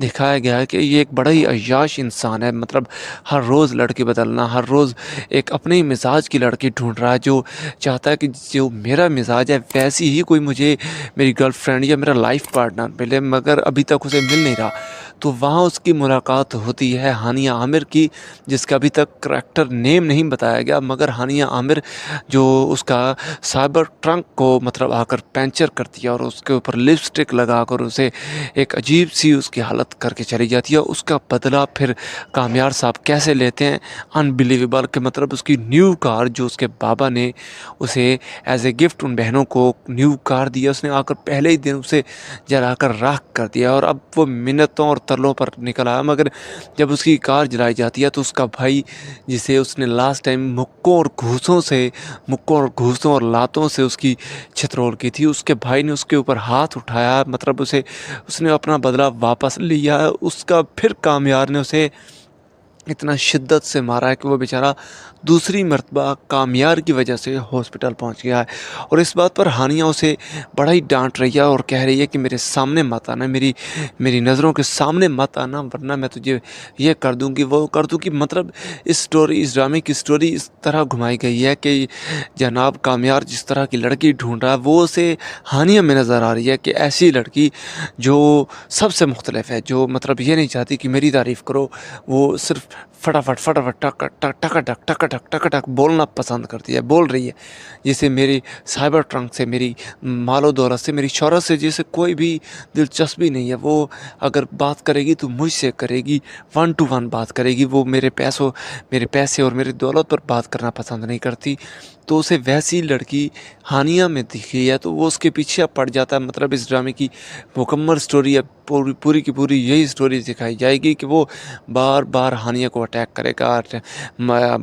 دکھایا گیا ہے کہ یہ ایک بڑا ہی عیاش انسان ہے، مطلب ہر روز لڑکی بدلنا، ہر روز ایک اپنے ہی مزاج کی لڑکی ڈھونڈ رہا ہے، جو چاہتا ہے کہ جو میرا مزاج ہے ویسی ہی کوئی مجھے میری گرل فرینڈ یا میرا لائف پارٹنر ملے، مگر ابھی تک اسے مل نہیں رہا۔ تو وہاں اس کی ملاقات ہوتی ہے ہانیہ عامر کی، جس کا ابھی تک کریکٹر نیم نہیں بتایا گیا، مگر ہانیہ عامر جو اس کا سائبر ٹرنک کو مطلب آ کر پینچر کرتی ہے اور اس کے اوپر لپسٹک لگا کر اسے ایک عجیب سی اس کی حالت کر کے چلی جاتی ہے۔ اس کا بدلہ پھر کامیار صاحب کیسے لیتے ہیں، انبلیویبل، کہ مطلب اس کی نیو کار جو اس کے بابا نے اسے ایز اے گفٹ ان بہنوں کو نیو کار دیا، اس نے آ کر پہلے ہی دن اسے جلا کر راکھ کر دیا، اور اب وہ منتوں اور ترلوں پر نکل آیا، مگر جب اس کی کار جلائی جاتی ہے تو اس کا بھائی، جسے اس نے لاسٹ ٹائم مکوں اور گھوسوں اور لاتوں سے اس کی چھترول کی تھی، اس کے بھائی نے اس کے اوپر ہاتھ اٹھایا، مطلب اس نے اپنا بدلہ واپس لیا۔ اس کا پھر کامیار نے اسے اتنا شدت سے مارا ہے کہ وہ بیچارہ دوسری مرتبہ کامیار کی وجہ سے ہاسپٹل پہنچ گیا ہے، اور اس بات پر ہانیہ اسے بڑا ہی ڈانٹ رہی ہے اور کہہ رہی ہے کہ میرے سامنے مت آنا، میری نظروں کے سامنے مت آنا، ورنہ میں تجھے یہ کر دوں گی، وہ کر دوں گی۔ مطلب اس ڈرامے کی سٹوری اس طرح گھمائی گئی ہے کہ جناب کامیار جس طرح کی لڑکی ڈھونڈ رہا ہے وہ اسے ہانیہ میں نظر آ رہی ہے، کہ ایسی لڑکی جو سب سے مختلف ہے، جو مطلب یہ نہیں چاہتی کہ میری تعریف کرو، وہ صرف فٹافٹ ٹک ٹک ٹک ٹک ٹک ٹک ٹک ٹک بولنا پسند کرتی ہے، بول رہی ہے، جسے میری سائبر ٹرنک سے، میری مال و دولت سے، میری شہرت سے جسے کوئی بھی دلچسپی نہیں ہے، وہ اگر بات کرے گی تو مجھ سے کرے گی، 1 to 1 بات کرے گی، وہ میرے پیسے اور میری دولت پر بات کرنا پسند نہیں کرتی۔ تو اسے ویسی لڑکی ہانیہ میں دکھی ہے تو وہ اس کے پیچھے پڑ جاتا ہے۔ مطلب اس ڈرامے کی مکمل سٹوری ہے، پوری کی پوری یہی سٹوری دکھائی جائے گی کہ وہ بار بار ہانیہ کو اٹیک کرے گا،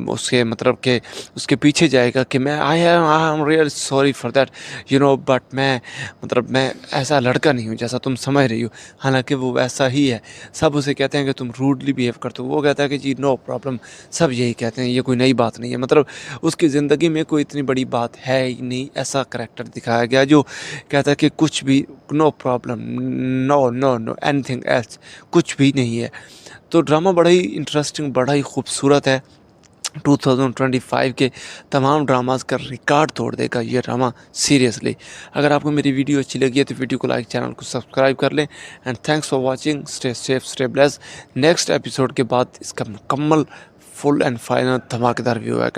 اس کے مطلب کہ اس کے پیچھے جائے گا کہ میں I am real sorry for that but میں ایسا لڑکا نہیں ہوں جیسا تم سمجھ رہی ہو، حالانکہ وہ ویسا ہی ہے۔ سب اسے کہتے ہیں کہ تم روڈلی بیہیو کرتے ہو، وہ کہتا ہے کہ جی نو پرابلم، سب یہی کہتے ہیں، یہ کوئی نئی بات نہیں ہے۔ مطلب اس کی زندگی میں کوئی اتنی بڑی بات ہے ہی نہیں، ایسا کریکٹر دکھایا گیا جو کہتا ہے کہ کچھ بھی، no problem, know any thing else, کچھ بھی نہیں ہے۔ تو ڈرامہ بڑا ہی انٹرسٹنگ، بڑا ہی خوبصورت ہے۔ 2025 کے تمام ڈراماز کا ریکارڈ توڑ دے گا یہ ڈرامہ، سیریسلی۔ اگر آپ کو میری ویڈیو اچھی لگی ہے تو ویڈیو کو لائک، چینل کو سبسکرائب کر لیں، and thanks for watching, stay safe, stay blessed. Next episode کے بعد اس کا مکمل فل اینڈ فائنل دھماکے دار ویو ہے۔